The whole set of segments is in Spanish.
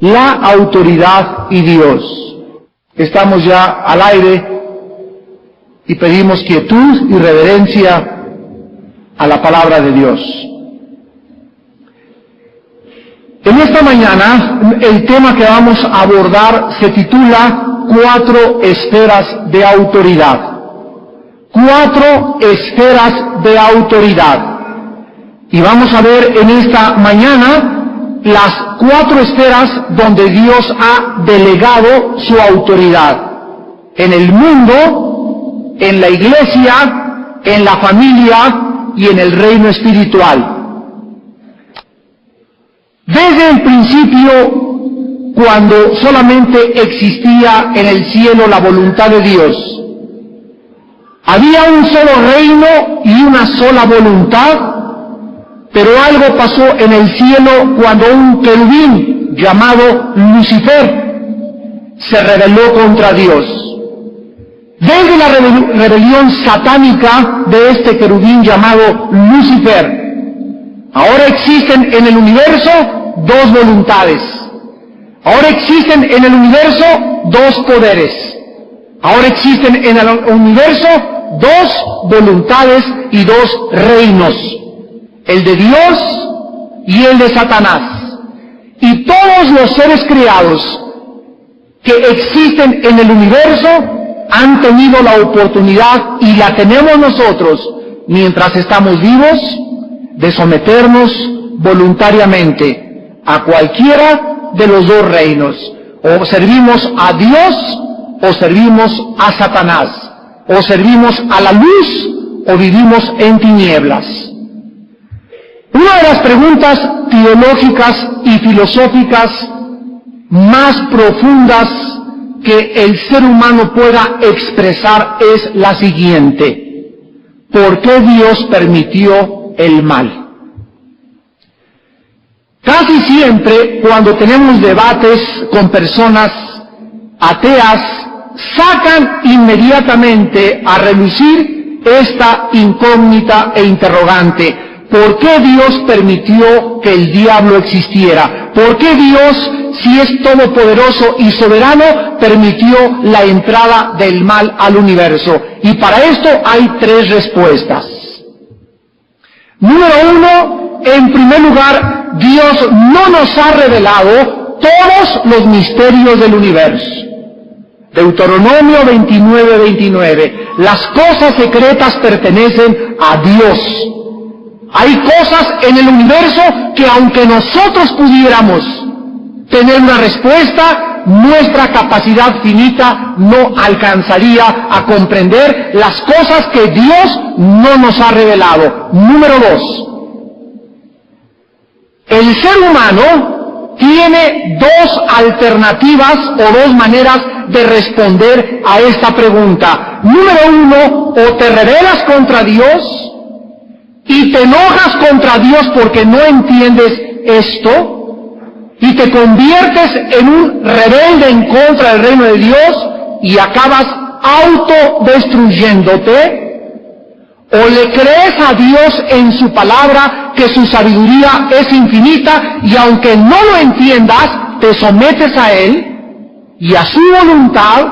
la autoridad y Dios. Estamos ya al aire y pedimos quietud y reverencia a la palabra de Dios. En esta mañana, el tema que vamos a abordar se titula 4 esferas de autoridad. 4 esferas de autoridad. Y vamos a ver en esta mañana las 4 esferas donde Dios ha delegado su autoridad. En el mundo, en la iglesia, en la familia y en el reino espiritual. Desde el principio, cuando solamente existía en el cielo la voluntad de Dios, había un solo reino y una sola voluntad, pero algo pasó en el cielo cuando un querubín llamado Lucifer se rebeló contra Dios. Desde la rebelión satánica de este querubín llamado Lucifer, ahora existen en el universo 2 voluntades. Ahora existen en el universo 2 poderes. Ahora existen en el universo 2 voluntades y 2 reinos. El de Dios y el de Satanás. Y todos los seres creados que existen en el universo han tenido la oportunidad, y la tenemos nosotros, mientras estamos vivos, de someternos voluntariamente a cualquiera de los 2 reinos. O servimos a Dios o servimos a Satanás. O servimos a la luz o vivimos en tinieblas. Una de las preguntas teológicas y filosóficas más profundas que el ser humano pueda expresar es la siguiente: ¿por qué Dios permitió el mal? Casi siempre, cuando tenemos debates con personas ateas, sacan inmediatamente a relucir esta incógnita e interrogante: ¿por qué Dios permitió que el diablo existiera? ¿Por qué Dios, si es todopoderoso y soberano, permitió la entrada del mal al universo? Y para esto hay 3 respuestas. Número 1, en primer lugar, Dios no nos ha revelado todos los misterios del universo. Deuteronomio 29:29. Las cosas secretas pertenecen a Dios. Hay cosas en el universo que, aunque nosotros pudiéramos tener una respuesta, nuestra capacidad finita no alcanzaría a comprender las cosas que Dios no nos ha revelado. Número 2. El ser humano tiene 2 alternativas o 2 maneras de responder a esta pregunta. Número 1, o te rebelas contra Dios y te enojas contra Dios porque no entiendes esto, y te conviertes en un rebelde en contra del reino de Dios y acabas autodestruyéndote. O le crees a Dios en su palabra, que su sabiduría es infinita, y aunque no lo entiendas, te sometes a Él y a su voluntad,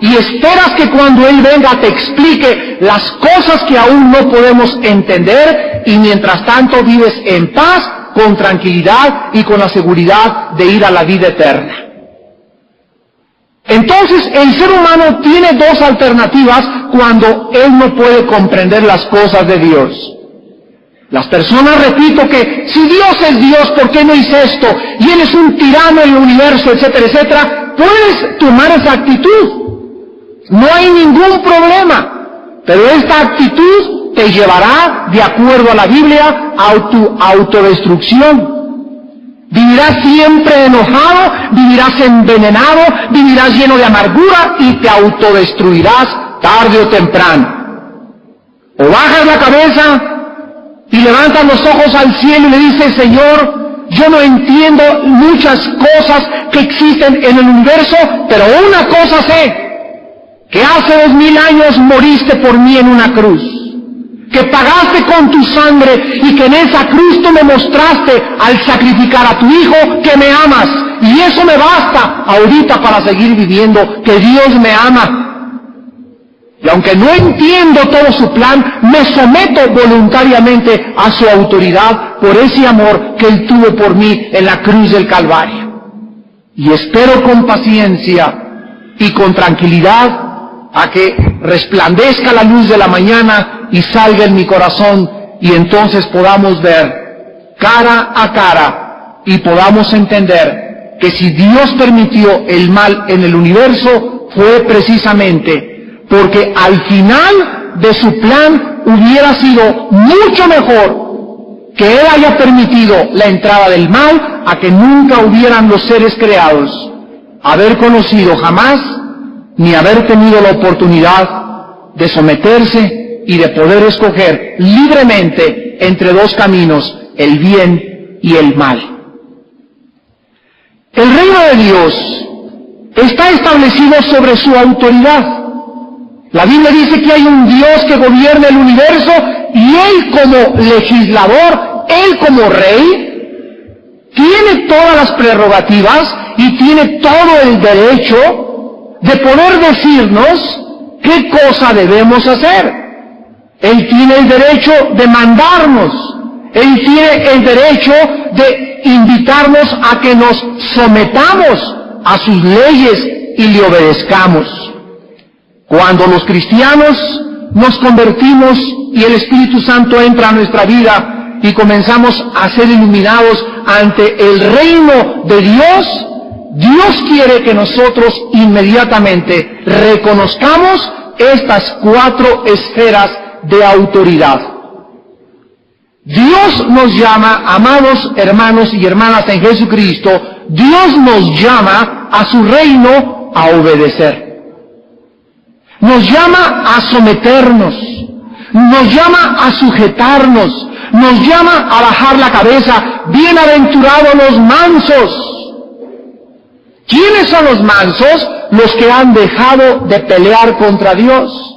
y esperas que cuando Él venga te explique las cosas que aún no podemos entender, y mientras tanto vives en paz, con tranquilidad y con la seguridad de ir a la vida eterna. Entonces, el ser humano tiene 2 alternativas cuando él no puede comprender las cosas de Dios. Las personas, repito, que si Dios es Dios, ¿por qué no hice esto? Y Él es un tirano en el universo, etcétera, etcétera. Puedes tomar esa actitud. No hay ningún problema. Pero esta actitud te llevará, de acuerdo a la Biblia, a tu autodestrucción. Vivirás siempre enojado, vivirás envenenado, vivirás lleno de amargura y te autodestruirás tarde o temprano. O bajas la cabeza y levantas los ojos al cielo y le dices: Señor, yo no entiendo muchas cosas que existen en el universo, pero una cosa sé, que hace 2000 años moriste por mí en una cruz, que pagaste con tu sangre y que en esa cruz tú me mostraste al sacrificar a tu Hijo que me amas. Y eso me basta ahorita para seguir viviendo, que Dios me ama. Y aunque no entiendo todo su plan, me someto voluntariamente a su autoridad por ese amor que Él tuvo por mí en la cruz del Calvario. Y espero con paciencia y con tranquilidad a que resplandezca la luz de la mañana y salga en mi corazón, y entonces podamos ver cara a cara y podamos entender que si Dios permitió el mal en el universo fue precisamente porque al final de su plan hubiera sido mucho mejor que Él haya permitido la entrada del mal a que nunca hubieran los seres creados haber conocido jamás ni haber tenido la oportunidad de someterse y de poder escoger libremente entre dos caminos, el bien y el mal. El reino de Dios está establecido sobre su autoridad. La Biblia dice que hay un Dios que gobierna el universo y Él como legislador, Él como rey, tiene todas las prerrogativas y tiene todo el derecho de poder decirnos qué cosa debemos hacer. Él tiene el derecho de mandarnos. Él tiene el derecho de invitarnos a que nos sometamos a sus leyes y le obedezcamos. Cuando los cristianos nos convertimos y el Espíritu Santo entra a nuestra vida y comenzamos a ser iluminados ante el reino de Dios, Dios quiere que nosotros inmediatamente reconozcamos estas 4 esferas de autoridad. Dios nos llama, amados hermanos y hermanas en Jesucristo, Dios nos llama a su reino a obedecer. Nos llama a someternos, nos llama a sujetarnos, nos llama a bajar la cabeza. Bienaventurados los mansos. ¿Quiénes son los mansos? Los que han dejado de pelear contra Dios,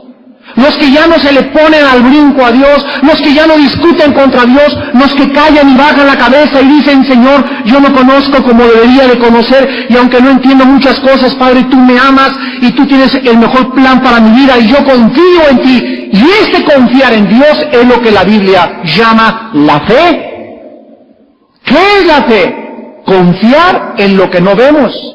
los que ya no se le ponen al brinco a Dios, los que ya no discuten contra Dios, los que callan y bajan la cabeza y dicen: Señor, yo no conozco como debería de conocer, y aunque no entiendo muchas cosas, Padre, tú me amas y tú tienes el mejor plan para mi vida y yo confío en ti. Y este confiar en Dios es lo que la Biblia llama la fe. ¿Qué es la fe? Confiar en lo que no vemos.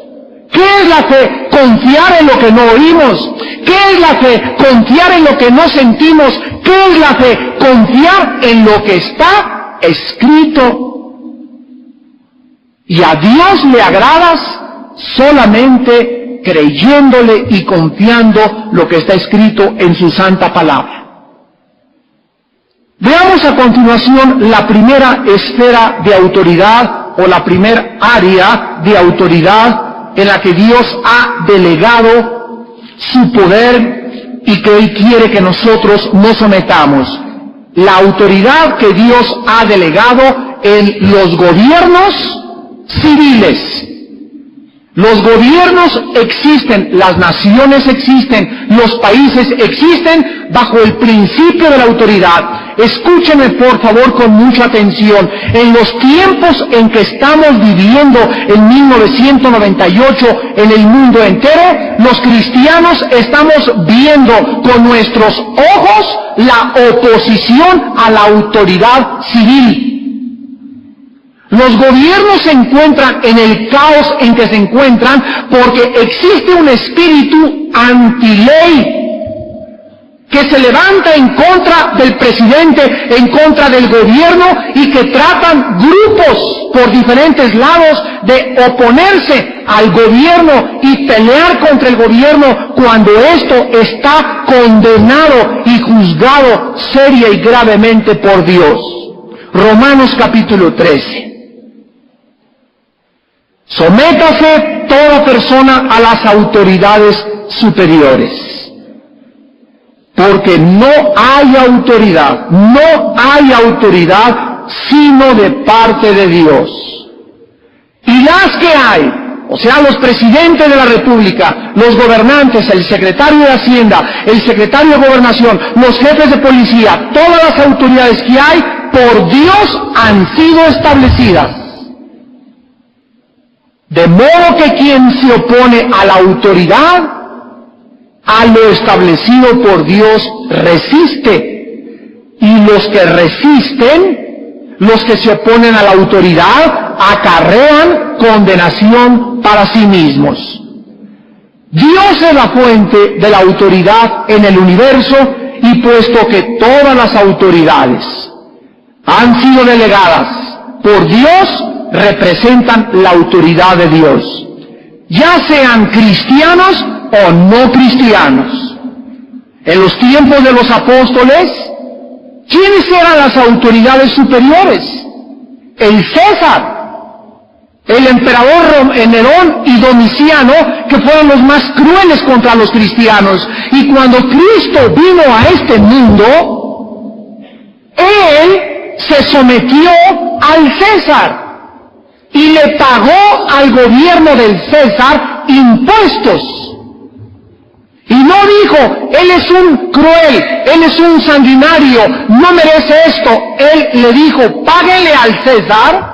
¿Qué es la fe? Confiar en lo que no oímos. ¿Qué es la fe? Confiar en lo que no sentimos. ¿Qué es la fe? Confiar en lo que está escrito. Y a Dios le agradas solamente creyéndole y confiando lo que está escrito en su santa palabra. Veamos a continuación la primera esfera de autoridad o la primera área de autoridad en la que Dios ha delegado su poder y que Él quiere que nosotros nos sometamos. La autoridad que Dios ha delegado en los gobiernos civiles. Los gobiernos existen, las naciones existen, los países existen bajo el principio de la autoridad. Escúchenme por favor con mucha atención. En los tiempos en que estamos viviendo en 1998 en el mundo entero, los cristianos estamos viendo con nuestros ojos la oposición a la autoridad civil. Los gobiernos se encuentran en el caos en que se encuentran porque existe un espíritu antiley que se levanta en contra del presidente, en contra del gobierno, y que tratan grupos por diferentes lados de oponerse al gobierno y pelear contra el gobierno cuando esto está condenado y juzgado seria y gravemente por Dios. Romanos capítulo 13. Sométase toda persona a las autoridades superiores, porque no hay autoridad sino de parte de Dios. Y las que hay o sea, los presidentes de la República, los gobernantes, el secretario de Hacienda, el secretario de Gobernación, los jefes de policía, todas las autoridades que hay, por Dios han sido establecidas. De modo que quien se opone a la autoridad, a lo establecido por Dios, resiste. Y los que resisten, los que se oponen a la autoridad, acarrean condenación para sí mismos. Dios es la fuente de la autoridad en el universo, y puesto que todas las autoridades han sido delegadas por Dios, representan la autoridad de Dios, ya sean cristianos o no cristianos. En los tiempos de los apóstoles, ¿quiénes eran las autoridades superiores? El César, el emperador Nerón y Domiciano, que fueron los más crueles contra los cristianos. Y cuando Cristo vino a este mundo, Él se sometió al César y le pagó al gobierno del César impuestos. Y no dijo, Él es un cruel, Él es un sanguinario, no merece esto. Él le dijo, páguele al César,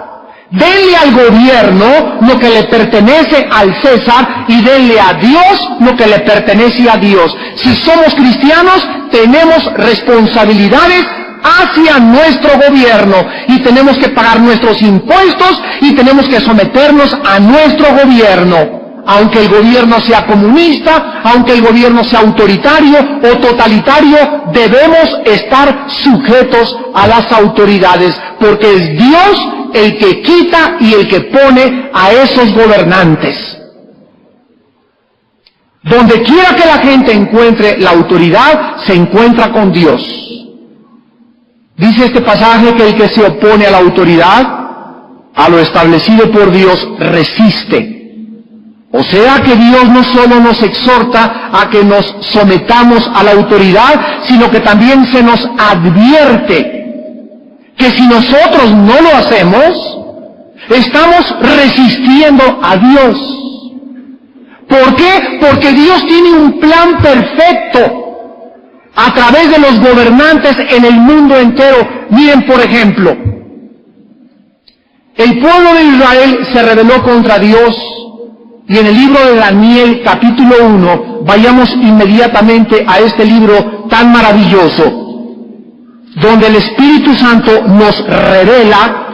denle al gobierno lo que le pertenece al César y denle a Dios lo que le pertenece a Dios. Si somos cristianos, tenemos responsabilidades hacia nuestro gobierno y tenemos que pagar nuestros impuestos y tenemos que someternos a nuestro gobierno. Aunque el gobierno sea comunista, aunque el gobierno sea autoritario o totalitario, debemos estar sujetos a las autoridades, porque es Dios el que quita y el que pone a esos gobernantes. Donde quiera que la gente encuentre la autoridad, se encuentra con Dios. Dice este pasaje que el que se opone a la autoridad, a lo establecido por Dios, resiste. O sea que Dios no solo nos exhorta a que nos sometamos a la autoridad, sino que también se nos advierte que si nosotros no lo hacemos, estamos resistiendo a Dios. ¿Por qué? Porque Dios tiene un plan perfecto a través de los gobernantes en el mundo entero. Miren, por ejemplo, el pueblo de Israel se rebeló contra Dios. Y en el libro de Daniel, capítulo 1, vayamos inmediatamente a este libro tan maravilloso, donde el Espíritu Santo nos revela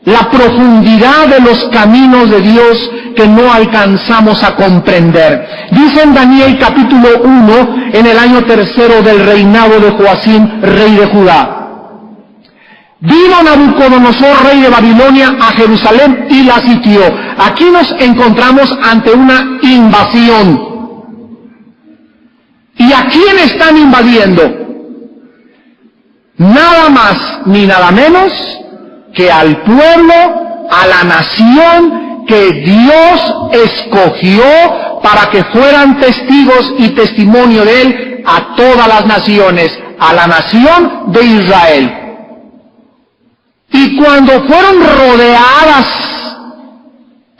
la profundidad de los caminos de Dios que no alcanzamos a comprender. Dice en Daniel capítulo 1, en el año 3 del reinado de Joacim, rey de Judá. Vino Nabucodonosor, rey de Babilonia, a Jerusalén y la sitió. Aquí nos encontramos ante una invasión. ¿Y a quién están invadiendo? Nada más ni nada menos que al pueblo, a la nación que Dios escogió para que fueran testigos y testimonio de Él a todas las naciones, a la nación de Israel. Y cuando fueron rodeadas,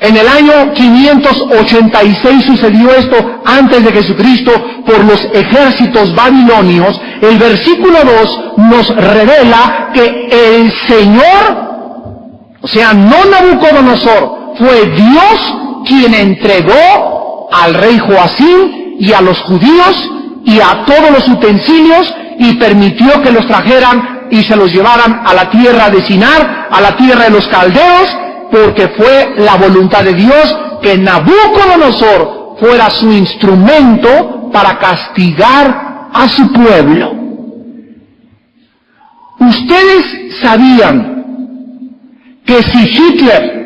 en el año 586 sucedió esto antes de Jesucristo por los ejércitos babilonios, el versículo 2 nos revela que el Señor, o sea, no Nabucodonosor, fue Dios quien entregó al rey Joacim y a los judíos y a todos los utensilios y permitió que los trajeran y se los llevaran a la tierra de Sinar, a la tierra de los caldeos, porque fue la voluntad de Dios que Nabucodonosor fuera su instrumento para castigar a su pueblo. Ustedes sabían que si Hitler,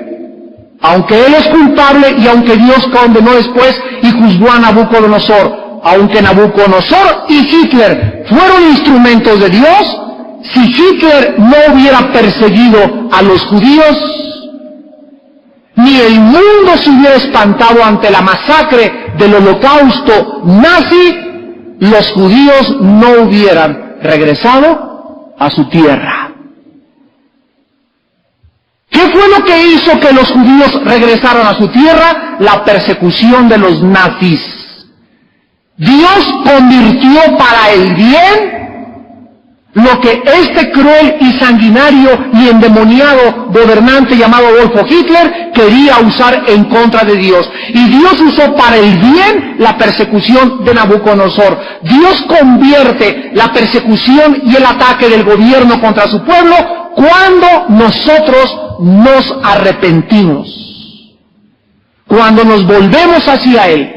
aunque él es culpable y aunque Dios condenó después y juzgó a Nabucodonosor, aunque Nabucodonosor y Hitler fueron instrumentos de Dios, si Hitler no hubiera perseguido a los judíos, ni el mundo se hubiera espantado ante la masacre del holocausto nazi, los judíos no hubieran regresado a su tierra. ¿Qué fue lo que hizo que los judíos regresaran a su tierra? La persecución de los nazis. Dios convirtió para el bien lo que este cruel y sanguinario y endemoniado gobernante llamado Adolfo Hitler quería usar en contra de Dios. Y Dios usó para el bien la persecución de Nabucodonosor. Dios convierte la persecución y el ataque del gobierno contra su pueblo cuando nosotros nos arrepentimos, cuando nos volvemos hacia Él,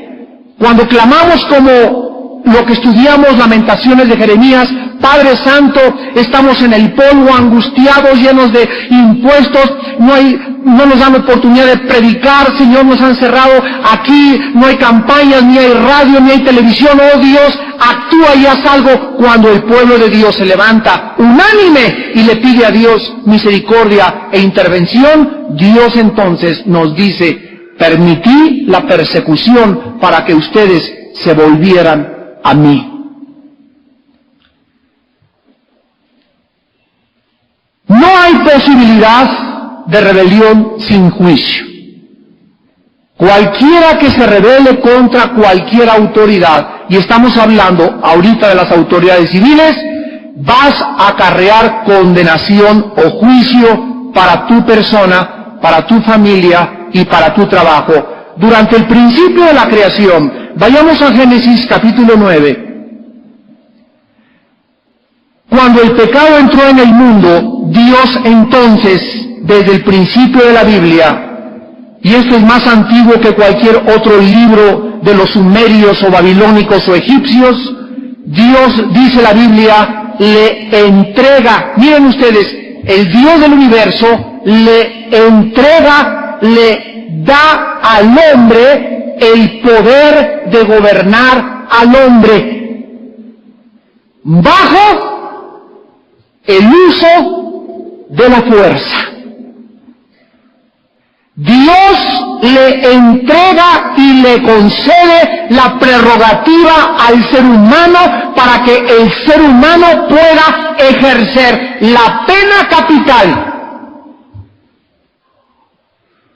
cuando clamamos como lo que estudiamos, Lamentaciones de Jeremías: Padre Santo, estamos en el polvo, angustiados, llenos de impuestos, no nos dan oportunidad de predicar, Señor, nos han cerrado aquí, no hay campañas, ni hay radio, ni hay televisión. Oh Dios, actúa y haz algo. Cuando el pueblo de Dios se levanta unánime y le pide a Dios misericordia e intervención, Dios entonces nos dice: permití la persecución para que ustedes se volvieran a mí. No hay posibilidad de rebelión sin juicio. Cualquiera que se rebele contra cualquier autoridad, y estamos hablando ahorita de las autoridades civiles, vas a acarrear condenación o juicio para tu persona, para tu familia y para tu trabajo. Durante el principio de la creación, vayamos a Génesis capítulo 9. Cuando el pecado entró en el mundo, Dios entonces, desde el principio de la Biblia, y esto es más antiguo que cualquier otro libro de los sumerios o babilónicos o egipcios, Dios, dice la Biblia, le entrega, miren ustedes, el Dios del universo le entrega, le da al hombre el poder de gobernar al hombre bajo el uso de la fuerza. Dios le entrega y le concede la prerrogativa al ser humano para que el ser humano pueda ejercer la pena capital,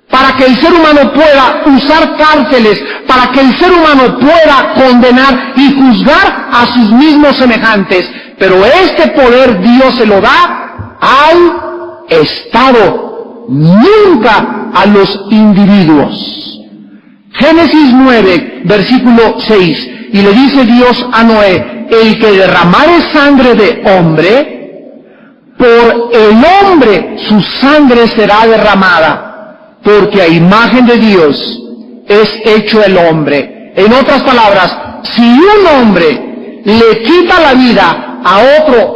para que el ser humano pueda usar cárceles, para que el ser humano pueda condenar y juzgar a sus mismos semejantes. Pero este poder Dios se lo da al Estado, nunca a los individuos. Génesis 9, versículo 6, y le dice Dios a Noé: el que derramare sangre de hombre, por el hombre su sangre será derramada, porque a imagen de Dios es hecho el hombre. En otras palabras, si un hombre le quita la vida a otro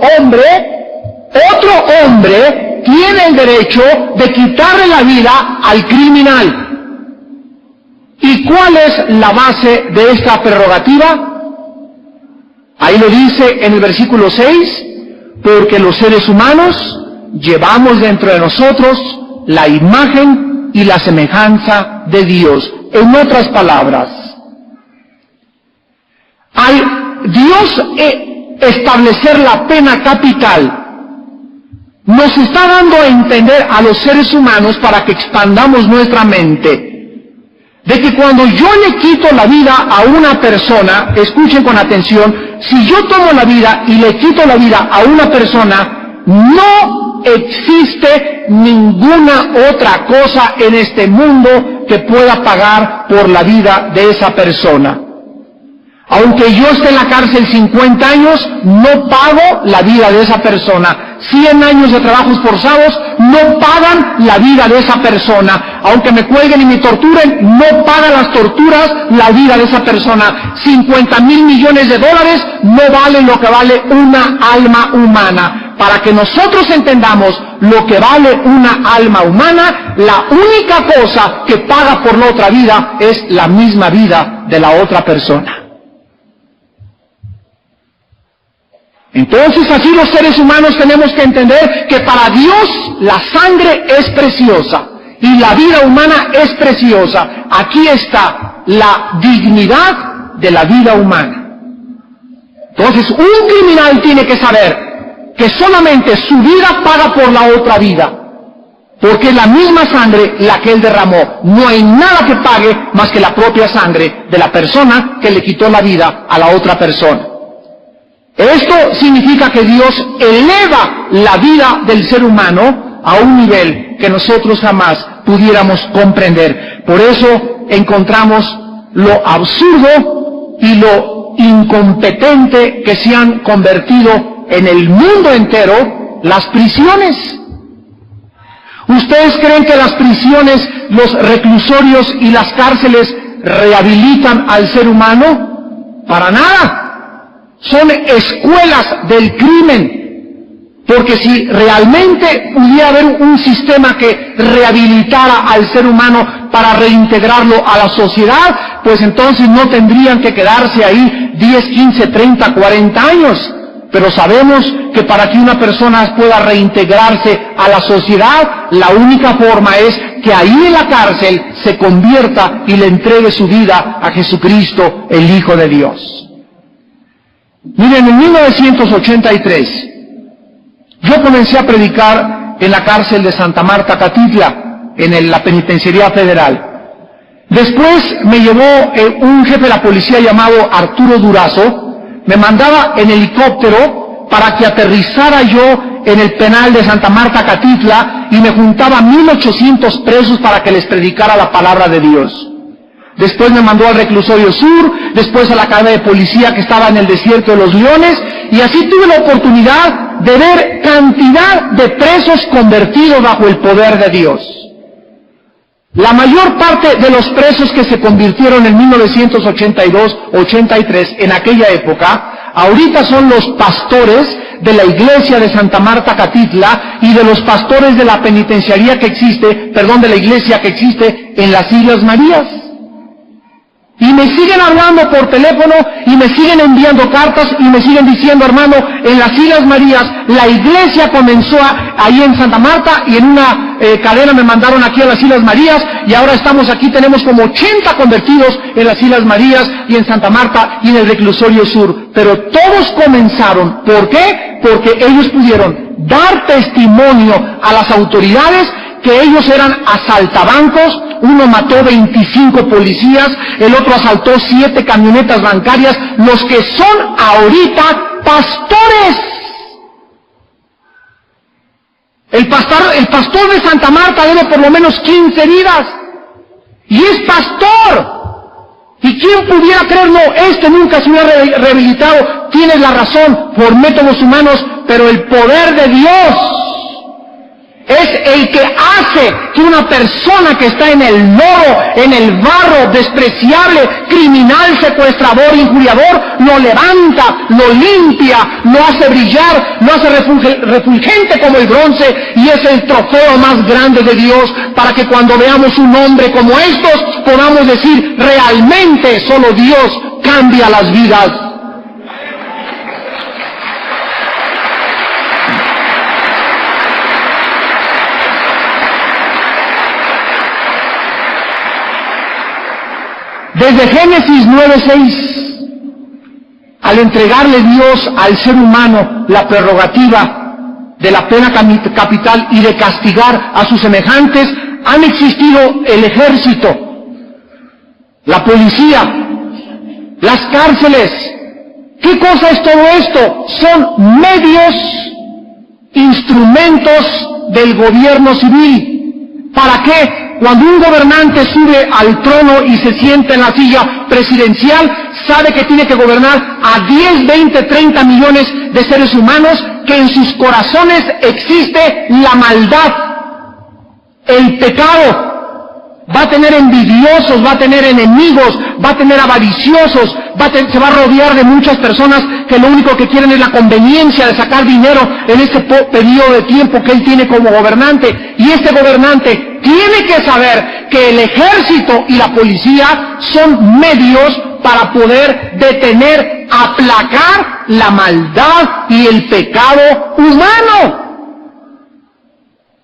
hombre tiene el derecho de quitarle la vida al criminal. ¿Y cuál es la base de esta prerrogativa? Ahí lo dice en el versículo 6, porque los seres humanos llevamos dentro de nosotros la imagen y la semejanza de Dios. En otras palabras, al Dios establecer la pena capital, nos está dando a entender a los seres humanos, para que expandamos nuestra mente, de que cuando yo le quito la vida a una persona, escuchen con atención, si yo tomo la vida y le quito la vida a una persona, no existe ninguna otra cosa en este mundo que pueda pagar por la vida de esa persona. Aunque yo esté en la cárcel 50 años, no pago la vida de esa persona. 100 años de trabajos forzados no pagan la vida de esa persona. Aunque me cuelguen y me torturen, no pagan las torturas la vida de esa persona. 50,000 millones de dólares no valen lo que vale una alma humana. Para que nosotros entendamos lo que vale una alma humana, la única cosa que paga por la otra vida es la misma vida de la otra persona. Entonces, así los seres humanos tenemos que entender que para Dios la sangre es preciosa y la vida humana es preciosa. Aquí está la dignidad de la vida humana. Entonces, un criminal tiene que saber que solamente su vida paga por la otra vida. porque es la misma sangre la que Él derramó. No hay nada que pague más que la propia sangre de la persona que le quitó la vida a la otra persona. Esto significa que Dios eleva la vida del ser humano a un nivel que nosotros jamás pudiéramos comprender. Por eso encontramos lo absurdo y lo incompetente que se han convertido en el mundo entero las prisiones. ¿Ustedes creen que las prisiones, los reclusorios y las cárceles rehabilitan al ser humano? Para nada. Son escuelas del crimen. Porque si realmente pudiera haber un sistema que rehabilitara al ser humano para reintegrarlo a la sociedad, pues entonces no tendrían que quedarse ahí 10, 15, 30, 40 años. Pero sabemos que para que una persona pueda reintegrarse a la sociedad, la única forma es que ahí en la cárcel se convierta y le entregue su vida a Jesucristo, el Hijo de Dios. Miren, en 1983, yo comencé a predicar en la cárcel de Santa Marta, Catitla, en la Penitenciaría Federal. Después me llevó un jefe de la policía llamado Arturo Durazo, me mandaba en helicóptero para que aterrizara yo en el penal de Santa Marta, Catitla, y me juntaba 1,800 presos para que les predicara la palabra de Dios. Después me mandó al reclusorio sur, después a la cadena de policía que estaba en el desierto de los Leones, y así tuve la oportunidad de ver cantidad de presos convertidos bajo el poder de Dios. La mayor parte de los presos que se convirtieron en 1982-83, en aquella época, ahorita son los pastores de la iglesia de Santa Marta, Catitla, y de los pastores de la penitenciaría que existe, de la iglesia que existe en las Islas Marías. Y me siguen hablando por teléfono, y me siguen enviando cartas, y me siguen diciendo, hermano, en las Islas Marías, la iglesia comenzó ahí en Santa Marta, y en una cadena me mandaron aquí a las Islas Marías, y ahora estamos aquí, tenemos como 80 convertidos en las Islas Marías, y en Santa Marta, y en el reclusorio sur. Pero todos comenzaron, ¿por qué? Porque ellos pudieron dar testimonio a las autoridades que ellos eran asaltabancos. Uno mató 25 policías, el otro asaltó 7 camionetas bancarias, los que son ahorita pastores. El pastor de Santa Marta debe por lo menos 15 vidas, y es pastor. ¿Y quién pudiera creer? No, nunca se hubiera rehabilitado. Tienes la razón, por métodos humanos, pero el poder de Dios es el que hace que una persona que está en el lodo, en el barro, despreciable, criminal, secuestrador, injuriador, lo levanta, lo limpia, lo hace brillar, lo hace refulgente como el bronce, y es el trofeo más grande de Dios, para que cuando veamos un hombre como estos, podamos decir, realmente solo Dios cambia las vidas. Desde Génesis 9:6, al entregarle Dios al ser humano la prerrogativa de la pena capital y de castigar a sus semejantes, han existido el ejército, la policía, las cárceles. ¿Qué cosa es todo esto? Son medios, instrumentos del gobierno civil. ¿Para qué? Cuando un gobernante sube al trono y se sienta en la silla presidencial, sabe que tiene que gobernar a 10, 20, 30 millones de seres humanos, que en sus corazones existe la maldad, el pecado. Va a tener envidiosos, va a tener enemigos, va a tener avariciosos, se va a rodear de muchas personas que lo único que quieren es la conveniencia de sacar dinero en este periodo de tiempo que él tiene como gobernante. Y este gobernante tiene que saber que el ejército y la policía son medios para poder detener, aplacar la maldad y el pecado humano.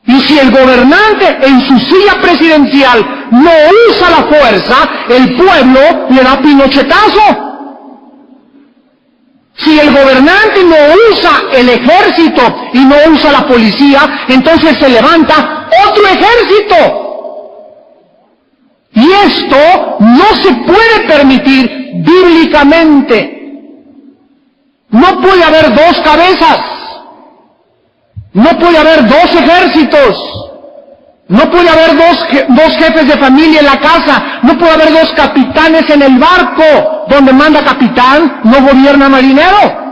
Y si el gobernante en su silla presidencial no usa la fuerza, el pueblo le da pinochetazo. Si el gobernante no usa el ejército y no usa la policía, entonces se levanta otro ejército. Y esto no se puede permitir bíblicamente. No puede haber dos cabezas. No puede haber dos ejércitos. No puede haber dos jefes de familia en la casa. No puede haber dos capitanes en el barco. Donde manda capitán, no gobierna marinero.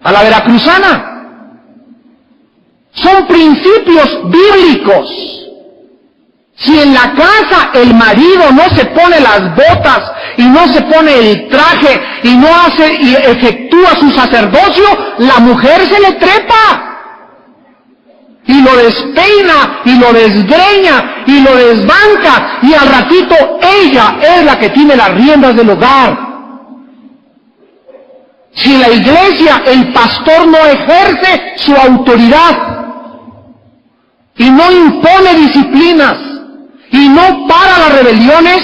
A la veracruzana. Son principios bíblicos. Si en la casa el marido no se pone las botas y no se pone el traje y no hace y efectúa su sacerdocio, la mujer se le trepa. Y lo despeina, y lo desgreña, y lo desbanca, y al ratito ella es la que tiene las riendas del hogar. Si en la iglesia el pastor no ejerce su autoridad, y no impone disciplinas, y no para las rebeliones,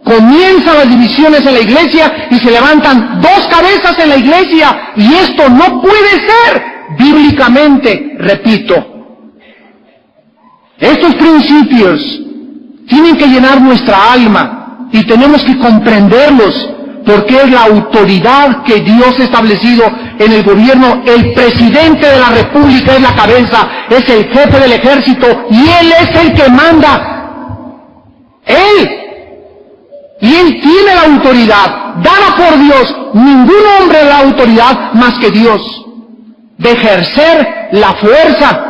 comienzan las divisiones en la iglesia, y se levantan dos cabezas en la iglesia, y esto no puede ser bíblicamente, repito. Estos principios tienen que llenar nuestra alma y tenemos que comprenderlos porque es la autoridad que Dios ha establecido en el gobierno. El presidente de la república es la cabeza, es el jefe del ejército y él es el que manda. Él. Y él tiene la autoridad, dada por Dios. Ningún hombre da autoridad más que Dios, de ejercer la fuerza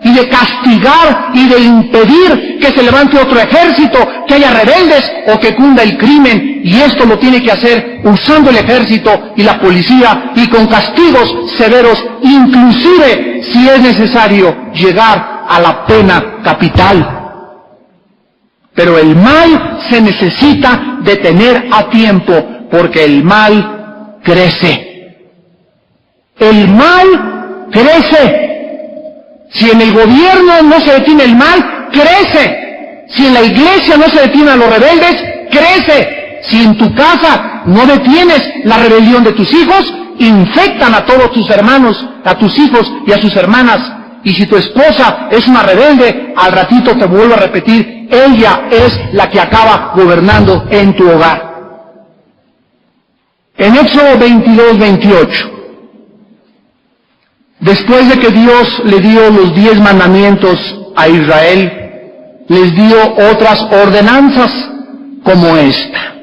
y de castigar y de impedir que se levante otro ejército, que haya rebeldes o que cunda el crimen. Y esto lo tiene que hacer usando el ejército y la policía y con castigos severos, inclusive si es necesario llegar a la pena capital. Pero el mal se necesita detener a tiempo porque el mal crece. El mal crece. Si en el gobierno no se detiene el mal, crece. Si en la iglesia no se detienen a los rebeldes, crece. Si en tu casa no detienes la rebelión de tus hijos, infectan a todos tus hermanos, a tus hijos y a sus hermanas. Y si tu esposa es una rebelde, al ratito te vuelvo a repetir, ella es la que acaba gobernando en tu hogar. En Éxodo 22:28. Después de que Dios le dio los 10 mandamientos a Israel, les dio otras ordenanzas como esta.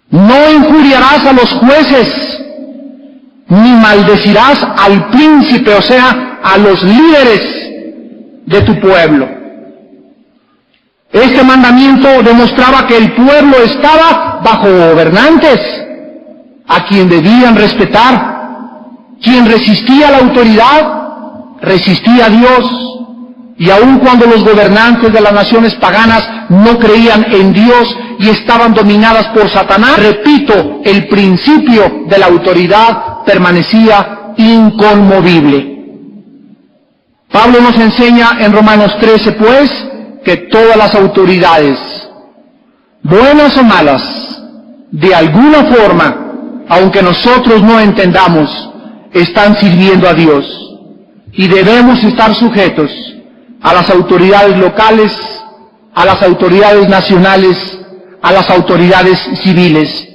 No injuriarás a los jueces, ni maldecirás al príncipe, o sea, a los líderes de tu pueblo. Este mandamiento demostraba que el pueblo estaba bajo gobernantes, a quien debían respetar. Quien resistía a la autoridad, resistía a Dios. Y aun cuando los gobernantes de las naciones paganas no creían en Dios y estaban dominadas por Satanás, repito, el principio de la autoridad permanecía inconmovible. Pablo nos enseña en Romanos 13, pues, que todas las autoridades, buenas o malas, de alguna forma, aunque nosotros no entendamos, están sirviendo a Dios y debemos estar sujetos a las autoridades locales, a las autoridades nacionales, a las autoridades civiles.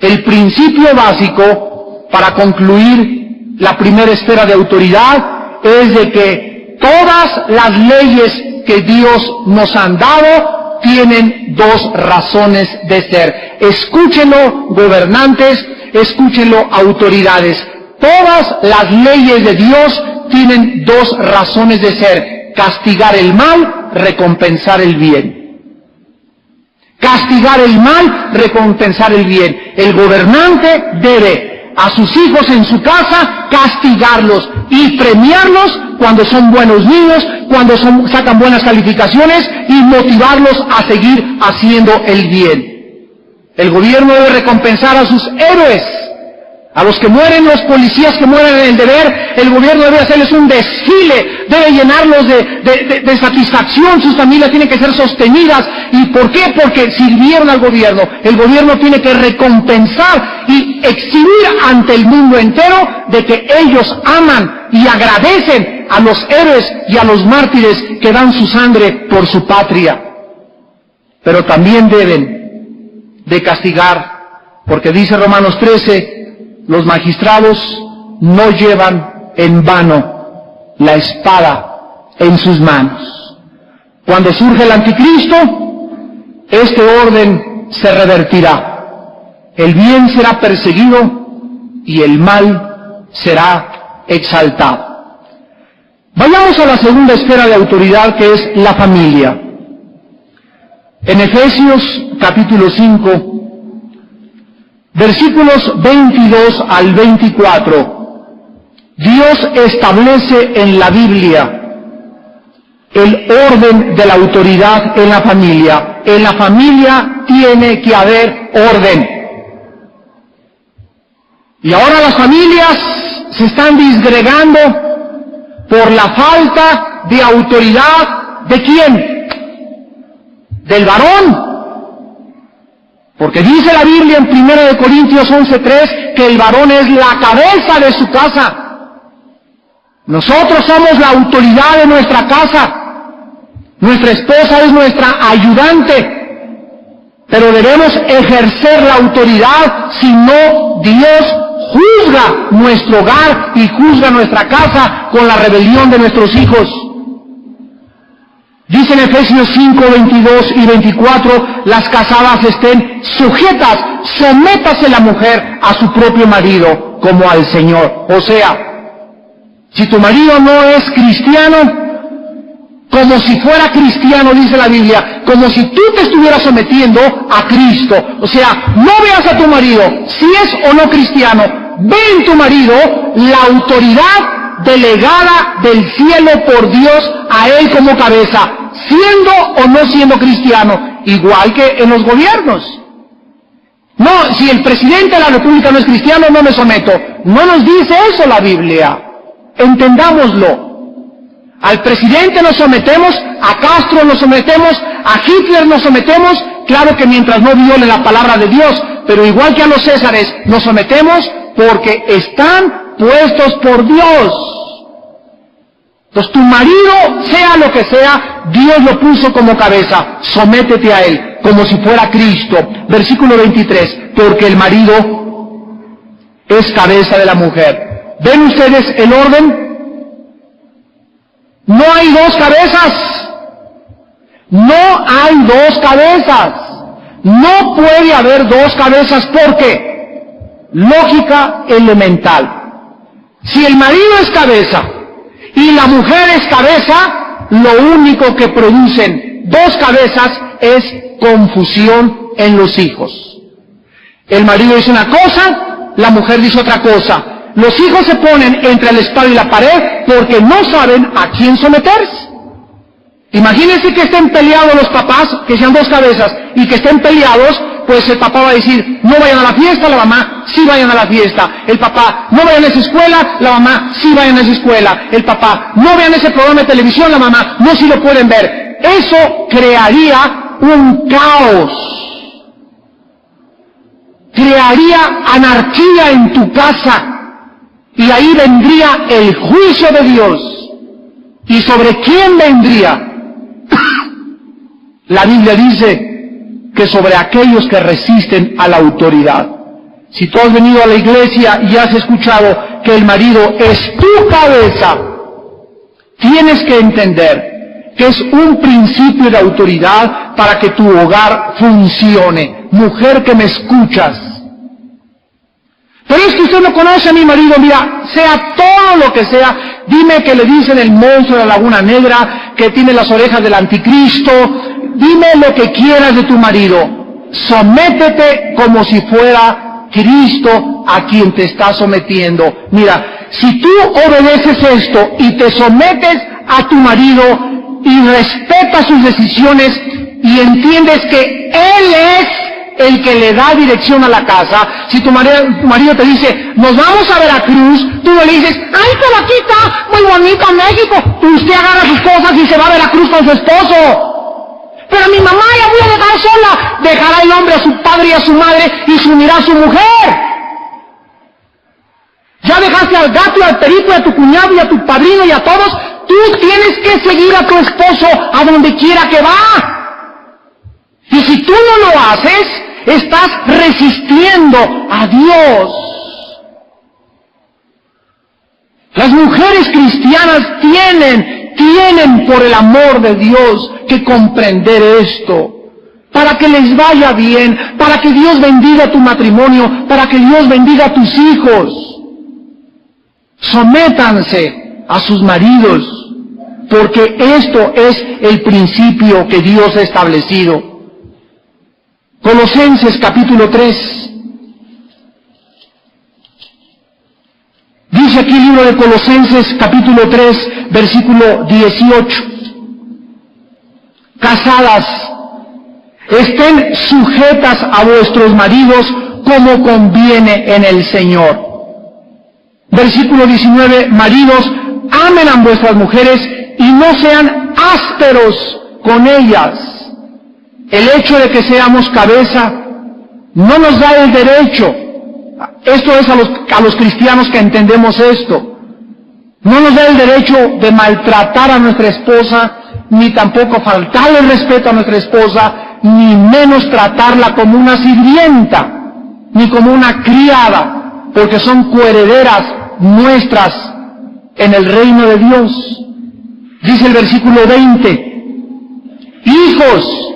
El principio básico para concluir la primera esfera de autoridad es de que todas las leyes que Dios nos han dado tienen dos razones de ser. Escúchenlo, gobernantes, escúchenlo, autoridades. Todas las leyes de Dios tienen dos razones de ser: castigar el mal, recompensar el bien. Castigar el mal, recompensar el bien. El gobernante debe a sus hijos en su casa castigarlos y premiarlos cuando son buenos niños, cuando sacan buenas calificaciones y motivarlos a seguir haciendo el bien. El gobierno debe recompensar a sus héroes. A los que mueren, los policías que mueren en el deber, el gobierno debe hacerles un desfile, debe llenarlos de satisfacción, sus familias tienen que ser sostenidas. ¿Y por qué? Porque sirvieron al gobierno. El gobierno tiene que recompensar y exhibir ante el mundo entero de que ellos aman y agradecen a los héroes y a los mártires que dan su sangre por su patria. Pero también deben de castigar, porque dice Romanos 13, los magistrados no llevan en vano la espada en sus manos. Cuando surge el anticristo, este orden se revertirá. El bien será perseguido y el mal será exaltado. Vayamos a la segunda esfera de autoridad, que es la familia. En Efesios capítulo 5, versículos 22 al 24, Dios establece en la Biblia el orden de la autoridad en la familia. En la familia tiene que haber orden. Y ahora las familias se están disgregando por la falta de autoridad. ¿De quién? Del varón. Porque dice la Biblia en 1 Corintios 11:3 que el varón es la cabeza de su casa. Nosotros somos la autoridad de nuestra casa. Nuestra esposa es nuestra ayudante. Pero debemos ejercer la autoridad, si no Dios juzga nuestro hogar y juzga nuestra casa con la rebelión de nuestros hijos. Dice en Efesios 5, 22 y 24, las casadas estén sujetas, sométase la mujer a su propio marido como al Señor. O sea, si tu marido no es cristiano, como si fuera cristiano, dice la Biblia, como si tú te estuvieras sometiendo a Cristo. O sea, no veas a tu marido, si es o no cristiano, ve en tu marido la autoridad delegada del cielo por Dios a él como cabeza, siendo o no siendo cristiano, igual que en los gobiernos. No, si el presidente de la República no es cristiano, no me someto. No nos dice eso la Biblia. Entendámoslo. Al presidente nos sometemos, a Castro nos sometemos, a Hitler nos sometemos, claro que mientras no viole la palabra de Dios, pero igual que a los Césares nos sometemos porque están puestos por Dios. Entonces tu marido, sea lo que sea, Dios lo puso como cabeza, sométete a él, como si fuera Cristo. Versículo 23, porque el marido es cabeza de la mujer. ¿Ven ustedes el orden? No hay dos cabezas. No hay dos cabezas. No puede haber dos cabezas. ¿Por qué? Lógica elemental. Si el marido es cabeza y la mujer es cabeza, lo único que producen dos cabezas es confusión en los hijos. El marido dice una cosa, la mujer dice otra cosa. Los hijos se ponen entre la espada y la pared porque no saben a quién someterse. Imagínense que estén peleados los papás, que sean dos cabezas, y que estén peleados, pues el papá va a decir, no vayan a la fiesta, la mamá, sí vayan a la fiesta. El papá, no vayan a esa escuela, la mamá, sí vayan a esa escuela. El papá, no vean ese programa de televisión, la mamá, no, sí lo pueden ver. Eso crearía un caos. Crearía anarquía en tu casa. Y ahí vendría el juicio de Dios. ¿Y sobre quién vendría? La Biblia dice que sobre aquellos que resisten a la autoridad. Si tú has venido a la iglesia y has escuchado que el marido es tu cabeza, tienes que entender que es un principio de autoridad para que tu hogar funcione. Mujer que me escuchas, pero es que usted no conoce a mi marido, mira, sea todo lo que sea, dime que le dicen el monstruo de la Laguna Negra, que tiene las orejas del anticristo, dime lo que quieras de tu marido, sométete como si fuera Cristo a quien te está sometiendo. Mira, si tú obedeces esto y te sometes a tu marido y respetas sus decisiones y entiendes que Él es el que le da dirección a la casa. Si tu marido te dice, nos vamos a Veracruz, tú no le dices, ay, pero aquí está muy bonito México. Usted agarra sus cosas y se va a Veracruz con su esposo. Pero mi mamá la voy a dejar sola. Dejará el hombre a su padre y a su madre y se unirá a su mujer. Y ya dejaste al gato y al perito y a tu cuñado y a tu padrino y a todos, tú tienes que seguir a tu esposo a donde quiera que va. Y si tú no lo haces, estás resistiendo a Dios. Las mujeres cristianas tienen por el amor de Dios que comprender esto, para que les vaya bien, para que Dios bendiga tu matrimonio, para que Dios bendiga a tus hijos. Sométanse a sus maridos, porque esto es el principio que Dios ha establecido. Colosenses capítulo 3. Dice aquí el libro de Colosenses capítulo 3, versículo 18. Casadas, estén sujetas a vuestros maridos como conviene en el Señor. Versículo 19, maridos, amen a vuestras mujeres y no sean ásperos con ellas. El hecho de que seamos cabeza no nos da el derecho. Esto es a los cristianos que entendemos esto. No nos da el derecho de maltratar a nuestra esposa, ni tampoco faltarle el respeto a nuestra esposa, ni menos tratarla como una sirvienta, ni como una criada, porque son coherederas nuestras en el reino de Dios. Dice el versículo 20, hijos,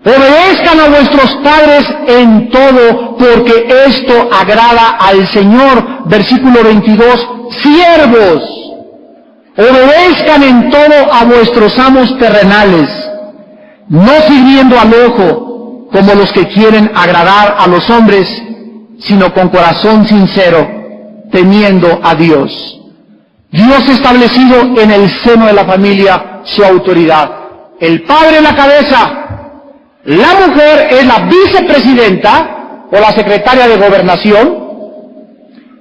obedezcan a vuestros padres en todo, porque esto agrada al Señor. Versículo 22, siervos, obedezcan en todo a vuestros amos terrenales, no sirviendo al ojo como los que quieren agradar a los hombres, sino con corazón sincero, temiendo a Dios. Dios ha establecido en el seno de la familia su autoridad. El padre es la cabeza, la mujer es la vicepresidenta o la secretaria de gobernación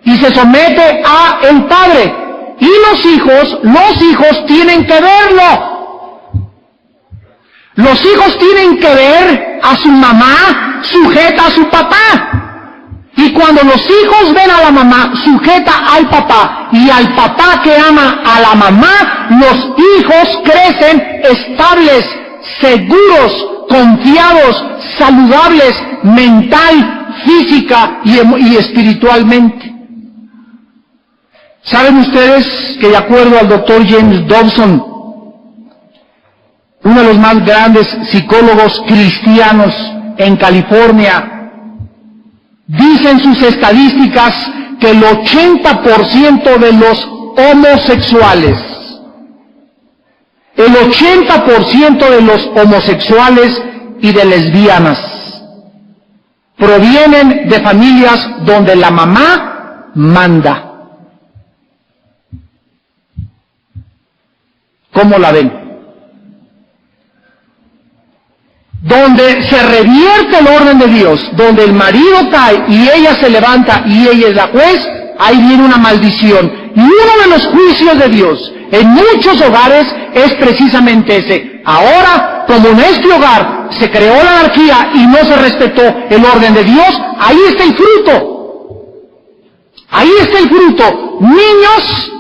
y se somete a el padre. Y los hijos tienen que verlo. Los hijos tienen que ver a su mamá sujeta a su papá. Y cuando los hijos ven a la mamá sujeta al papá y al papá que ama a la mamá, los hijos crecen estables, seguros, confiados, saludables, mental, física y espiritualmente. ¿Saben ustedes que de acuerdo al doctor James Dobson, uno de los más grandes psicólogos cristianos en California, dice en sus estadísticas que el 80% de los homosexuales, el 80% de los homosexuales y de lesbianas provienen de familias donde la mamá manda. ¿Cómo la ven? Donde se revierte el orden de Dios, donde el marido cae y ella se levanta y ella es la juez, ahí viene una maldición. Y uno de los juicios de Dios en muchos hogares es precisamente ese. Ahora, como en este hogar se creó la anarquía y no se respetó el orden de Dios, ahí está el fruto. Ahí está el fruto. Niños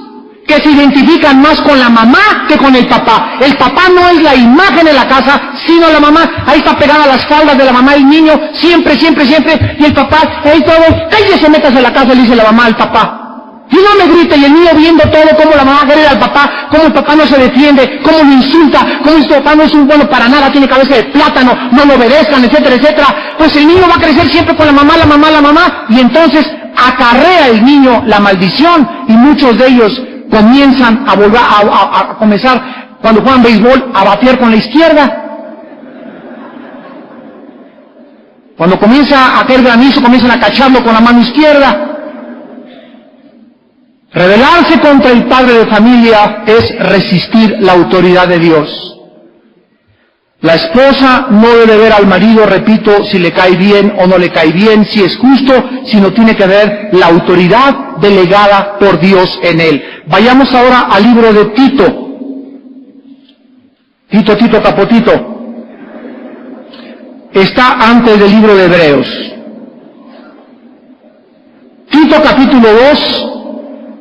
que se identifican más con la mamá que con el papá. El papá no es la imagen de la casa, sino la mamá. Ahí está pegada a las faldas de la mamá el niño, siempre. Y el papá, ahí todo, cállese, métase a la casa, le dice la mamá al papá. Y no me grite, y el niño viendo todo, cómo la mamá agrede al papá, cómo el papá no se defiende, cómo lo insulta, cómo este papá no es un bueno para nada, tiene cabeza de plátano, no lo obedezcan, etcétera, etcétera. Pues el niño va a crecer siempre con la mamá, y entonces acarrea el niño la maldición, y muchos de ellos comienzan a volver a comenzar, cuando juegan béisbol, a batear con la izquierda. Cuando comienza a caer granizo, comienzan a cacharlo con la mano izquierda. Rebelarse contra el padre de familia es resistir la autoridad de Dios. La esposa no debe ver al marido, repito, si le cae bien o no le cae bien, si es justo, sino tiene que ver la autoridad delegada por Dios en él. Vayamos ahora al libro de Tito. Tito Capotito. Está antes del libro de Hebreos. Tito capítulo 2.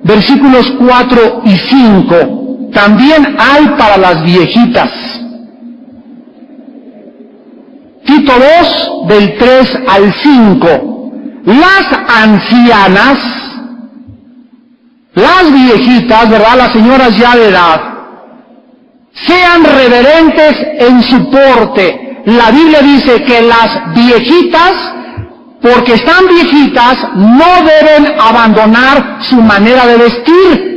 versículos 4 y 5, también hay para las viejitas. Tito 2, del 3 al 5. Las ancianas, las viejitas, ¿verdad?, las señoras ya de edad, sean reverentes en su porte. La Biblia dice que las viejitas, porque están viejitas, no deben abandonar su manera de vestir.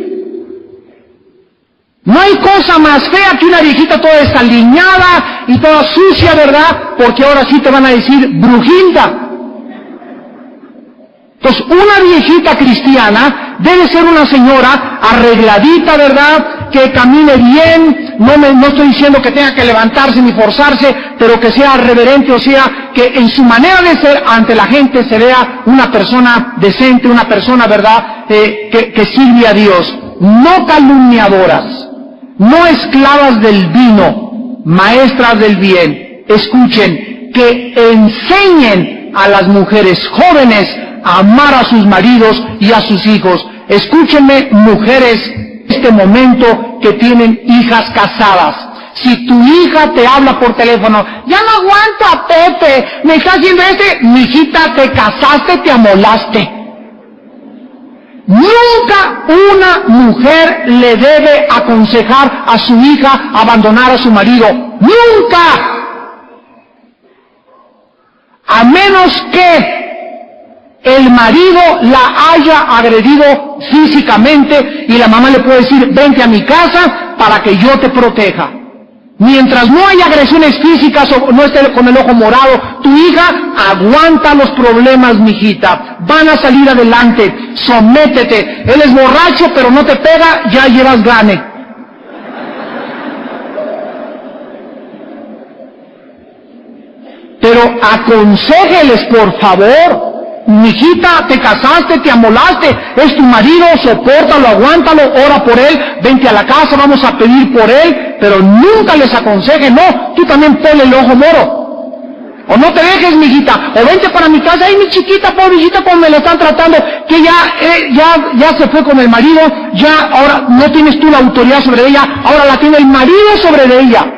No hay cosa más fea que una viejita toda desaliñada y toda sucia, ¿verdad? Porque ahora sí te van a decir brujilda. Entonces, una viejita cristiana debe ser una señora arregladita, ¿verdad?, que camine bien. No estoy diciendo que tenga que levantarse ni forzarse, pero que sea reverente, o sea, que en su manera de ser ante la gente se vea una persona decente, una persona, ¿verdad?, que sirve a Dios. No calumniadoras, no esclavas del vino, maestras del bien. Escuchen, que enseñen a las mujeres jóvenes a amar a sus maridos y a sus hijos. Escúchenme, mujeres, en este momento que tienen hijas casadas. Si tu hija te habla por teléfono, ya no aguanto a Pepe, me está haciendo mijita, te casaste, te amolaste. Nunca una mujer le debe aconsejar a su hija abandonar a su marido. ¡Nunca! A menos que el marido la haya agredido físicamente y la mamá le puede decir, vente a mi casa para que yo te proteja. Mientras no haya agresiones físicas o no esté con el ojo morado, tu hija aguanta los problemas, mijita. Van a salir adelante. Sométete. Él es borracho, pero no te pega, ya llevas gane. Pero aconséjeles, por favor. Mijita, te casaste, te amolaste, es tu marido, sopórtalo, aguántalo, ora por él, vente a la casa, vamos a pedir por él, pero nunca les aconseje, no, tú también ponle el ojo moro. O no te dejes, mijita, o vente para mi casa, ay, mi chiquita, pobrecita, como me la están tratando, que ya se fue con el marido, ya ahora no tienes tú la autoridad sobre ella, ahora la tiene el marido sobre ella.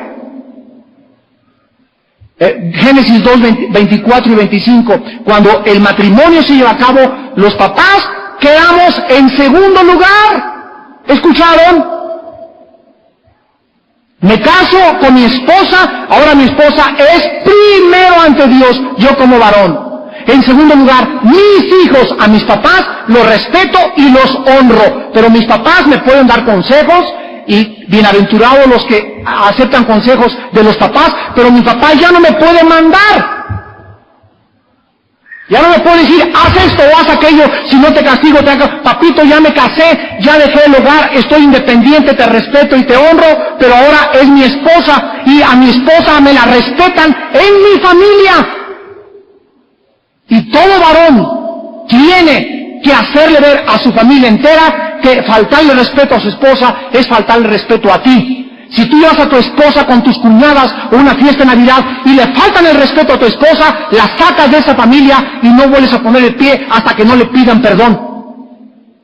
Génesis 2, 24 y 25, cuando el matrimonio se lleva a cabo, los papás quedamos en segundo lugar. ¿Escucharon? Me caso con mi esposa, ahora mi esposa es primero ante Dios, yo como varón. En segundo lugar, mis hijos, a mis papás los respeto y los honro, pero mis papás me pueden dar consejos, y bienaventurados los que aceptan consejos de los papás, pero mi papá ya no me puede mandar. Ya no me puede decir, haz esto o haz aquello, si no te castigo, te hago. Papito, ya me casé, ya dejé el hogar, estoy independiente, te respeto y te honro, pero ahora es mi esposa, y a mi esposa me la respetan en mi familia. Y todo varón tiene que hacerle ver a su familia entera que faltarle respeto a su esposa es faltarle respeto a ti. Si tú llevas a tu esposa con tus cuñadas o una fiesta de Navidad y le faltan el respeto a tu esposa, la sacas de esa familia y no vuelves a poner el pie hasta que no le pidan perdón.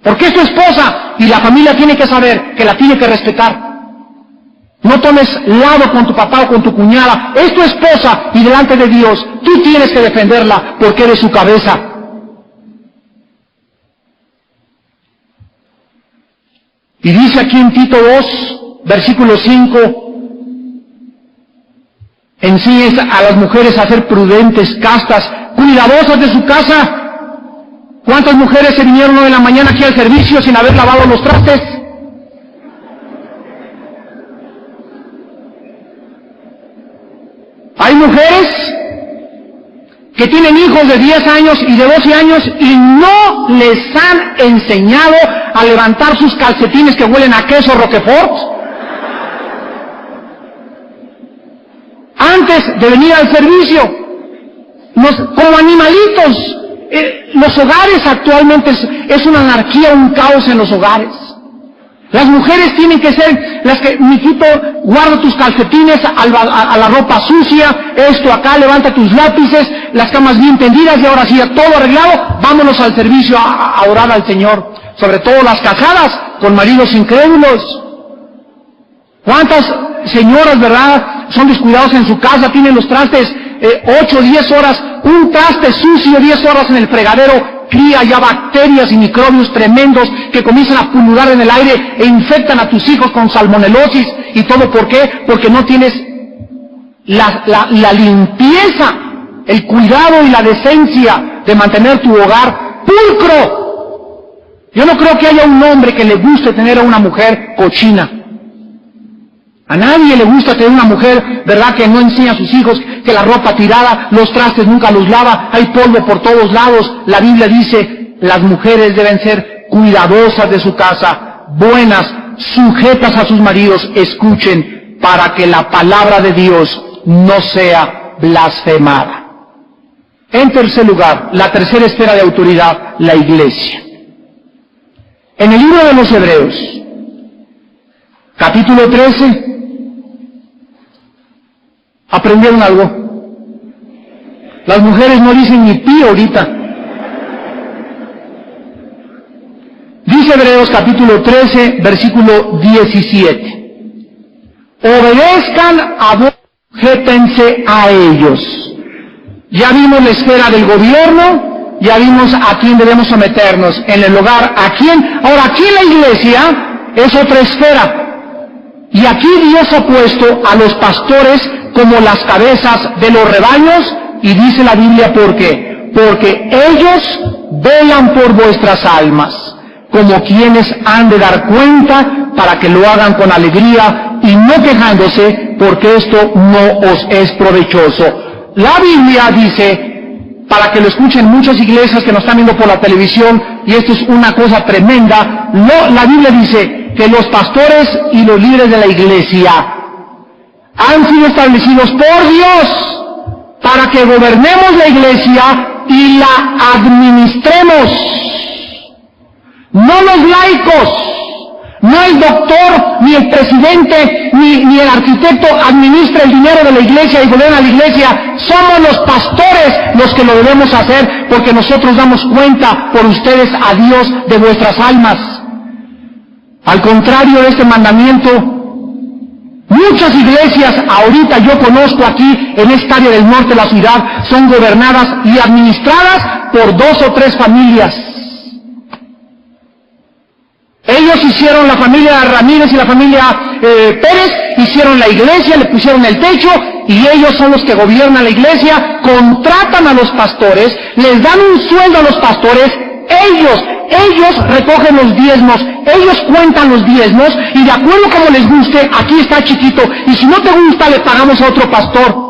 Porque es tu esposa y la familia tiene que saber que la tiene que respetar. No tomes lado con tu papá o con tu cuñada, es tu esposa y delante de Dios tú tienes que defenderla porque eres su cabeza. Y dice aquí en Tito 2, versículo 5, enseñes a las mujeres a ser prudentes, castas, cuidadosas de su casa. ¿Cuántas mujeres se vinieron hoy en la mañana aquí al servicio sin haber lavado los trastes? Hay mujeres que tienen hijos de 10 años y de 12 años y no les han enseñado a levantar sus calcetines que huelen a queso Roquefort antes de venir al servicio, como animalitos. Los hogares actualmente es una anarquía, un caos en los hogares. Las mujeres tienen que ser las que, mijito, guarda tus calcetines a la ropa sucia, esto acá, levanta tus lápices, las camas bien tendidas y ahora sí, todo arreglado, vámonos al servicio a orar al Señor. sobre todo las casadas, con maridos incrédulos. ¿Cuántas señoras, verdad, son descuidadas en su casa, tienen los trastes 8 o 10 horas, un traste sucio 10 horas en el fregadero, cría ya bacterias y microbios tremendos que comienzan a pulular en el aire e infectan a tus hijos con salmonelosis? ¿Y todo por qué? Porque no tienes la limpieza, el cuidado y la decencia de mantener tu hogar pulcro. Yo no creo que haya un hombre que le guste tener a una mujer cochina. A nadie le gusta tener una mujer, ¿verdad?, que no enseña a sus hijos, que la ropa tirada, los trastes nunca los lava, hay polvo por todos lados. La Biblia dice, las mujeres deben ser cuidadosas de su casa, buenas, sujetas a sus maridos. Escuchen, para que la palabra de Dios no sea blasfemada. En tercer lugar, la tercera esfera de autoridad, la iglesia. En el libro de los Hebreos, capítulo 13, ¿aprendieron algo? Las mujeres no dicen ni pi ahorita. Dice Hebreos capítulo 13, versículo 17. Obedezcan a vos, sujétense a ellos. Ya vimos la esfera del gobierno, ya vimos a quién debemos someternos, en el hogar, a quién. Ahora, aquí en la iglesia es otra esfera. Y aquí Dios ha puesto a los pastores como las cabezas de los rebaños, y dice la Biblia, ¿por qué? Porque ellos velan por vuestras almas, como quienes han de dar cuenta, para que lo hagan con alegría y no quejándose, porque esto no os es provechoso. La Biblia dice, para que lo escuchen muchas iglesias que nos están viendo por la televisión, y esto es una cosa tremenda, la Biblia dice que los pastores y los líderes de la iglesia han sido establecidos por Dios para que gobernemos la iglesia y la administremos. No los laicos, no el doctor, ni el presidente, ni el arquitecto administra el dinero de la iglesia y gobierna la iglesia. Somos los pastores los que lo debemos hacer, porque nosotros damos cuenta por ustedes a Dios de vuestras almas. Al contrario de este mandamiento, muchas iglesias, ahorita yo conozco aquí en esta área del norte de la ciudad, son gobernadas y administradas por 2 o 3 familias. Ellos hicieron, la familia Ramírez y la familia Pérez, hicieron la iglesia, le pusieron el techo, y ellos son los que gobiernan la iglesia, contratan a los pastores, les dan un sueldo a los pastores, ellos recogen los diezmos, ellos cuentan los diezmos, y de acuerdo como les guste, aquí está chiquito, y si no te gusta le pagamos a otro pastor.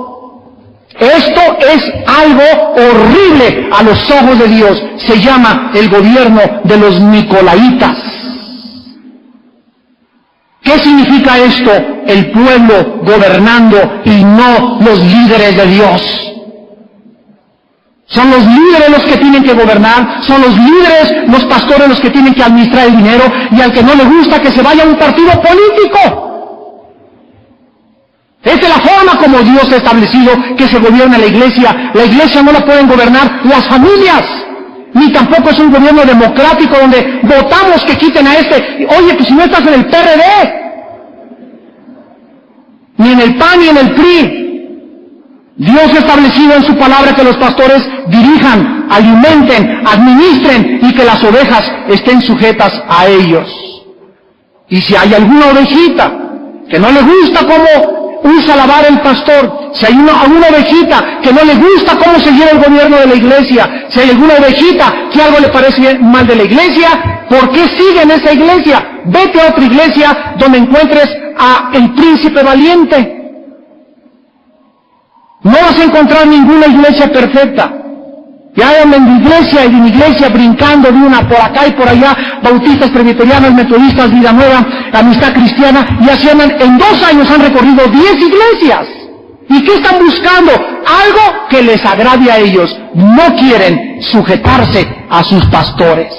Esto es algo horrible a los ojos de Dios. Se llama el gobierno de los nicolaitas. ¿Qué significa esto? El pueblo gobernando y no los líderes de Dios. Son los líderes los que tienen que gobernar, son los líderes, los pastores los que tienen que administrar el dinero, y al que no le gusta que se vaya a un partido político. Esta es la forma como Dios ha establecido que se gobierna la iglesia. La iglesia no la pueden gobernar las familias, ni tampoco es un gobierno democrático donde votamos que quiten a este. Oye, pues si no estás en el PRD, ni en el PAN, ni en el PRI. Dios ha establecido en su palabra que los pastores dirijan, alimenten, administren, y que las ovejas estén sujetas a ellos. Y si hay alguna ovejita que no le gusta cómo usa la vara el pastor, si hay alguna ovejita que no le gusta cómo se lleva el gobierno de la iglesia, si hay alguna ovejita que algo le parece mal de la iglesia, ¿por qué sigue en esa iglesia? Vete a otra iglesia donde encuentres a el príncipe valiente. No vas a encontrar ninguna iglesia perfecta. Ya andan en iglesia y en iglesia brincando de una por acá y por allá, bautistas, presbiterianos, metodistas, vida nueva, amistad cristiana, y así andan. En 2 años han recorrido 10 iglesias. ¿Y qué están buscando? Algo que les agrade a ellos. No quieren sujetarse a sus pastores.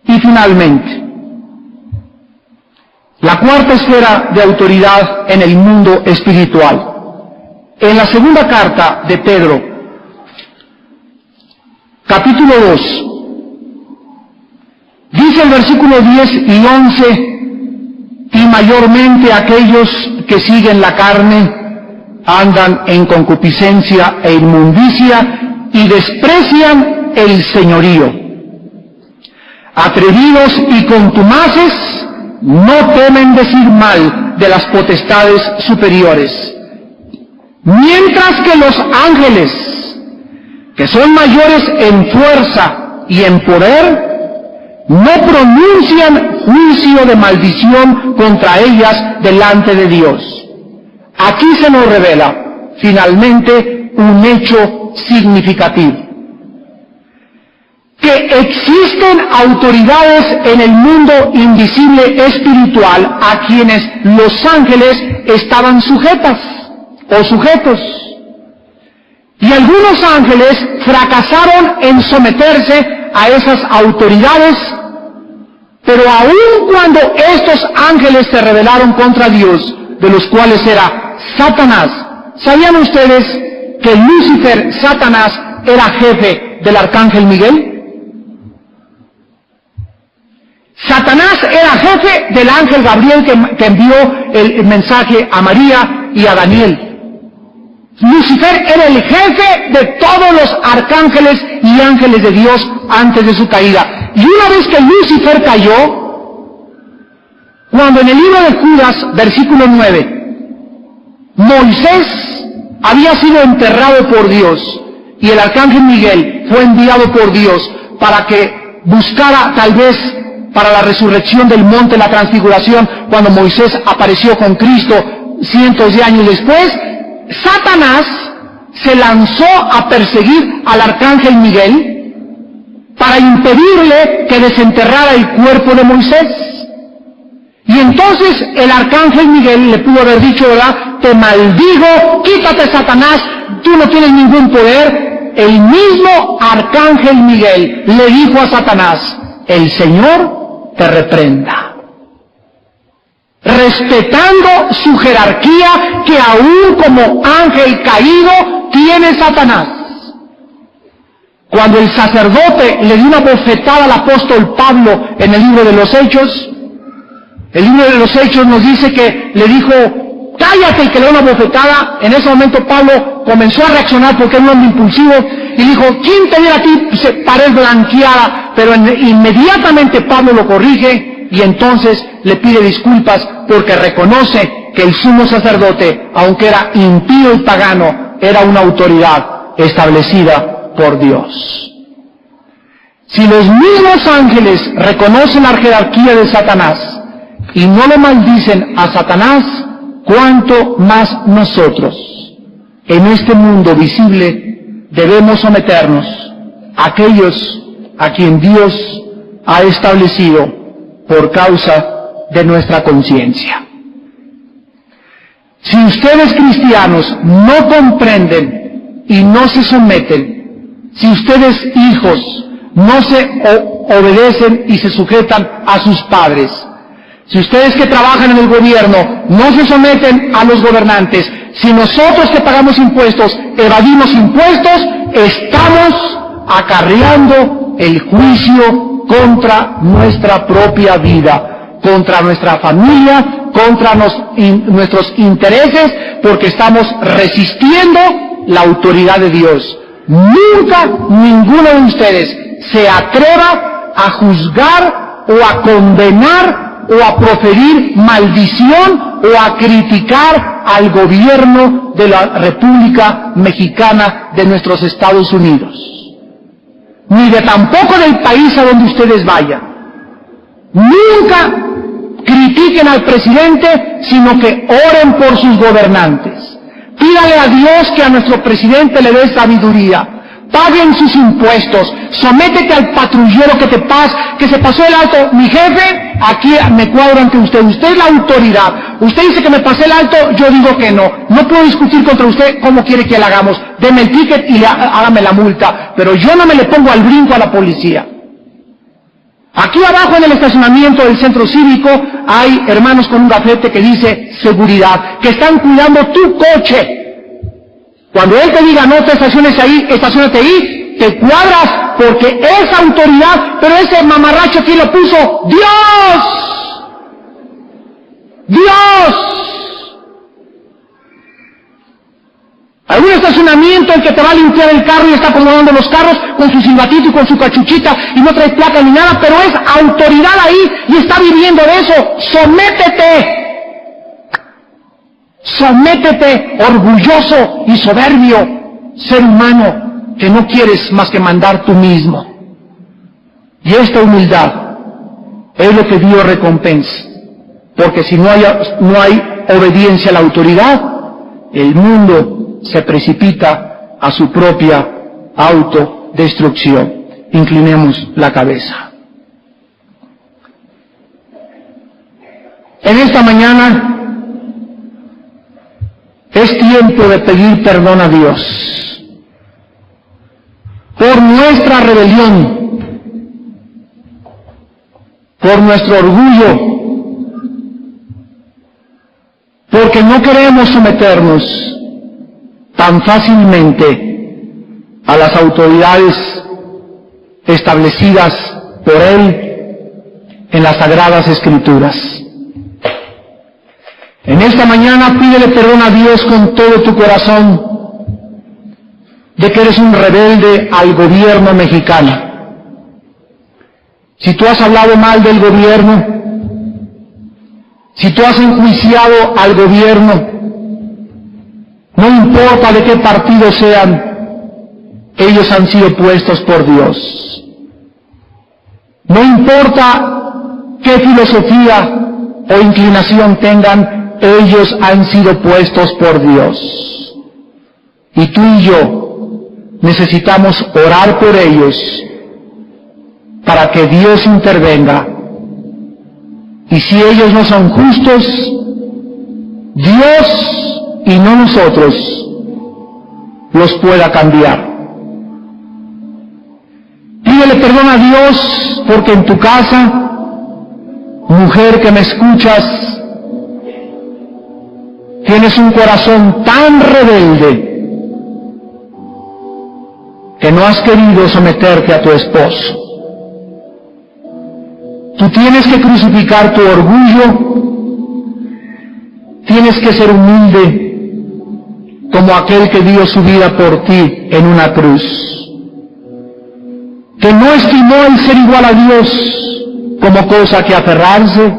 Y finalmente, la cuarta esfera de autoridad en el mundo espiritual. En la segunda carta de Pedro, capítulo 2, Dice el versículo 10 y 11, y mayormente aquellos que siguen la carne andan en concupiscencia e inmundicia y desprecian el señorío. Atrevidos y contumaces, no temen decir mal de las potestades superiores. Mientras que los ángeles, que son mayores en fuerza y en poder, no pronuncian juicio de maldición contra ellas delante de Dios. Aquí se nos revela, finalmente, un hecho significativo. Que existen autoridades en el mundo invisible espiritual a quienes los ángeles estaban sujetas o sujetos. Y algunos ángeles fracasaron en someterse a esas autoridades, pero aun cuando estos ángeles se rebelaron contra Dios, de los cuales era Satanás, ¿sabían ustedes que Lucifer, Satanás, era jefe del arcángel Miguel? Satanás era jefe del ángel Gabriel que envió el mensaje a María y a Daniel. Lucifer era el jefe de todos los arcángeles y ángeles de Dios antes de su caída. Y una vez que Lucifer cayó, cuando en el libro de Judas, versículo 9, Moisés había sido enterrado por Dios y el arcángel Miguel fue enviado por Dios para que buscara tal vez para la resurrección del monte de la transfiguración, cuando Moisés apareció con Cristo cientos de años después, Satanás se lanzó a perseguir al arcángel Miguel para impedirle que desenterrara el cuerpo de Moisés. Y entonces el arcángel Miguel le pudo haber dicho, ¿verdad?, te maldigo, quítate, Satanás, tú no tienes ningún poder. El mismo arcángel Miguel le dijo a Satanás, el Señor te reprenda, respetando su jerarquía que aún como ángel caído tiene Satanás. Cuando el sacerdote le dio una bofetada al apóstol Pablo en el libro de los Hechos, el libro de los Hechos nos dice que le dijo, cállate, y que le dio una bofetada. En ese momento Pablo comenzó a reaccionar porque era un hombre impulsivo y dijo, ¿quién te diera a ti pared blanqueada? Pero inmediatamente Pablo lo corrige y entonces le pide disculpas porque reconoce que el sumo sacerdote, aunque era impío y pagano, era una autoridad establecida por Dios. Si los mismos ángeles reconocen la jerarquía de Satanás y no lo maldicen a Satanás, ¿cuánto más nosotros, en este mundo visible, debemos someternos a aquellos a quien Dios ha establecido por causa de nuestra conciencia? Si ustedes cristianos no comprenden y no se someten, si ustedes hijos no se obedecen y se sujetan a sus padres, si ustedes que trabajan en el gobierno no se someten a los gobernantes, si nosotros que pagamos impuestos evadimos impuestos, estamos acarreando el juicio contra nuestra propia vida, contra nuestra familia, contra nuestros intereses, porque estamos resistiendo la autoridad de Dios. Nunca ninguno de ustedes se atreva a juzgar o a condenar o a proferir maldición o a criticar al gobierno de la República Mexicana de nuestros Estados Unidos, ni de tampoco del país a donde ustedes vayan. Nunca critiquen al presidente, sino que oren por sus gobernantes. Pídale a Dios que a nuestro presidente le dé sabiduría. Paguen sus impuestos, sométete al patrullero que se pasó el alto. Mi jefe, aquí me cuadro ante usted es la autoridad. Usted dice que me pasé el alto, yo digo que no. No puedo discutir contra usted. ¿Cómo quiere que le hagamos? Deme el ticket y hágame la multa. Pero yo no me le pongo al brinco a la policía. Aquí abajo en el estacionamiento del centro cívico hay hermanos con un gafete que dice seguridad, que están cuidando tu coche. Cuando él te diga no te estaciones ahí, estacionate ahí, te cuadras porque esa autoridad, pero ese mamarracho, ¿quién lo puso? ¡Dios! ¡Dios! Algún estacionamiento, el que te va a limpiar el carro y está acomodando los carros con su silbatito y con su cachuchita y no trae placa ni nada, pero es autoridad ahí y está viviendo de eso. ¡Sométete! Sométete, orgulloso y soberbio, ser humano, que no quieres más que mandar tú mismo. Y esta humildad es lo que Dios recompensa, porque si no hay obediencia a la autoridad, el mundo se precipita a su propia autodestrucción. Inclinemos la cabeza. En esta mañana es tiempo de pedir perdón a Dios por nuestra rebelión, por nuestro orgullo, porque no queremos someternos tan fácilmente a las autoridades establecidas por Él en las Sagradas Escrituras. En esta mañana pídele perdón a Dios con todo tu corazón de que eres un rebelde al gobierno mexicano. Si tú has hablado mal del gobierno, si tú has enjuiciado al gobierno, no importa de qué partido sean, ellos han sido puestos por Dios. No importa qué filosofía o inclinación tengan, ellos han sido puestos por Dios. Y tú y yo necesitamos orar por ellos para que Dios intervenga. Y si ellos no son justos, Dios y no nosotros los pueda cambiar. Pídele perdón a Dios porque en tu casa, mujer que me escuchas, tienes un corazón tan rebelde que no has querido someterte a tu esposo. Tú tienes que crucificar tu orgullo, tienes que ser humilde como aquel que dio su vida por ti en una cruz, que no estimó el ser igual a Dios como cosa que aferrarse,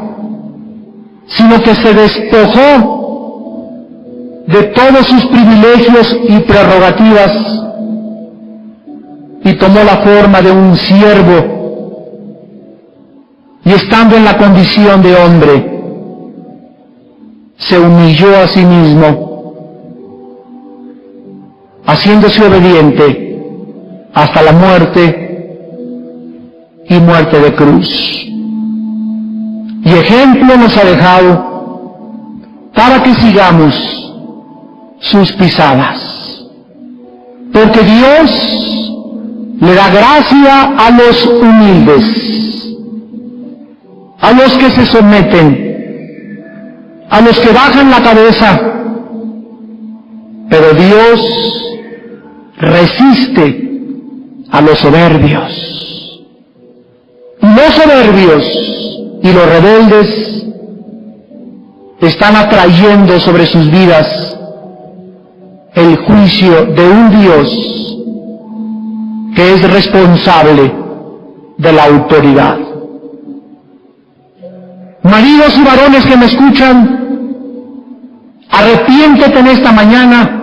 sino que se despojó de todos sus privilegios y prerrogativas y tomó la forma de un siervo, y estando en la condición de hombre, se humilló a sí mismo, haciéndose obediente hasta la muerte y muerte de cruz. Y ejemplo nos ha dejado para que sigamos sus pisadas, porque Dios le da gracia a los humildes, a los que se someten, a los que bajan la cabeza, pero Dios resiste a los soberbios. Y los soberbios y los rebeldes están atrayendo sobre sus vidas el juicio de un Dios que es responsable de la autoridad. Maridos y varones que me escuchan, arrepiéntete en esta mañana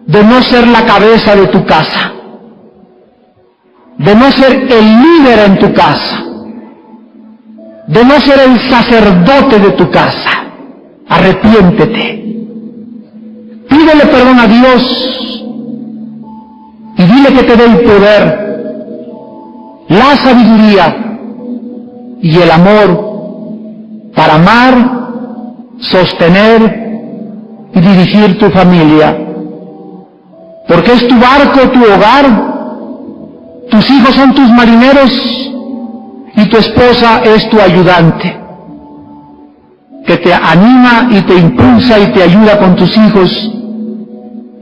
de no ser la cabeza de tu casa, de no ser el líder en tu casa, de no ser el sacerdote de tu casa. Arrepiéntete. Pídele perdón a Dios y dile que te dé el poder, la sabiduría y el amor para amar, sostener y dirigir tu familia. Porque es tu barco, tu hogar, tus hijos son tus marineros y tu esposa es tu ayudante, que te anima y te impulsa y te ayuda con tus hijos,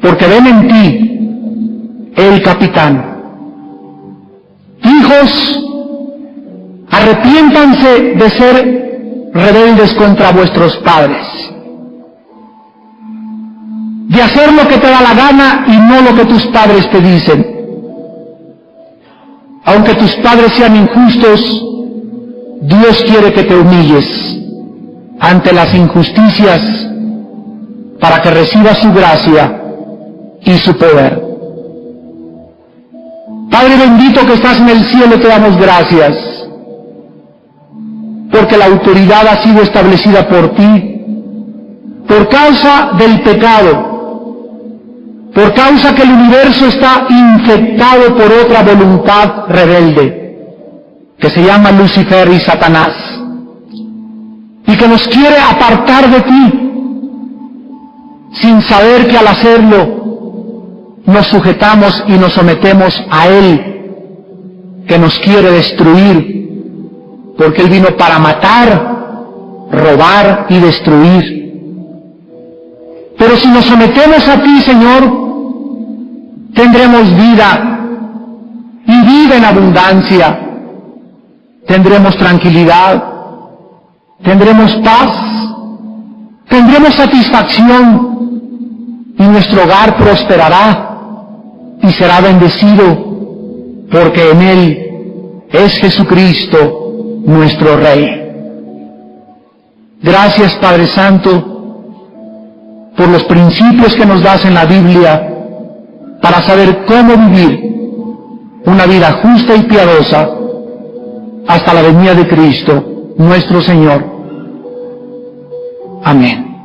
porque ven en ti el capitán. Hijos, arrepiéntanse de ser rebeldes contra vuestros padres, de hacer lo que te da la gana y no lo que tus padres te dicen. Aunque tus padres sean injustos, Dios quiere que te humilles ante las injusticias para que recibas su gracia y su poder. Padre bendito que estás en el cielo, te damos gracias, porque la autoridad ha sido establecida por ti, por causa del pecado, por causa que el universo está infectado por otra voluntad rebelde, que se llama Lucifer y Satanás, y que nos quiere apartar de ti, sin saber que al hacerlo nos sujetamos y nos sometemos a Él, que nos quiere destruir, porque Él vino para matar, robar y destruir. Pero si nos sometemos a ti, Señor, tendremos vida, y vida en abundancia. Tendremos tranquilidad, tendremos paz, tendremos satisfacción, y nuestro hogar prosperará y será bendecido, porque en Él es Jesucristo, nuestro Rey. Gracias, Padre Santo, por los principios que nos das en la Biblia para saber cómo vivir una vida justa y piadosa hasta la venida de Cristo, nuestro Señor. Amén.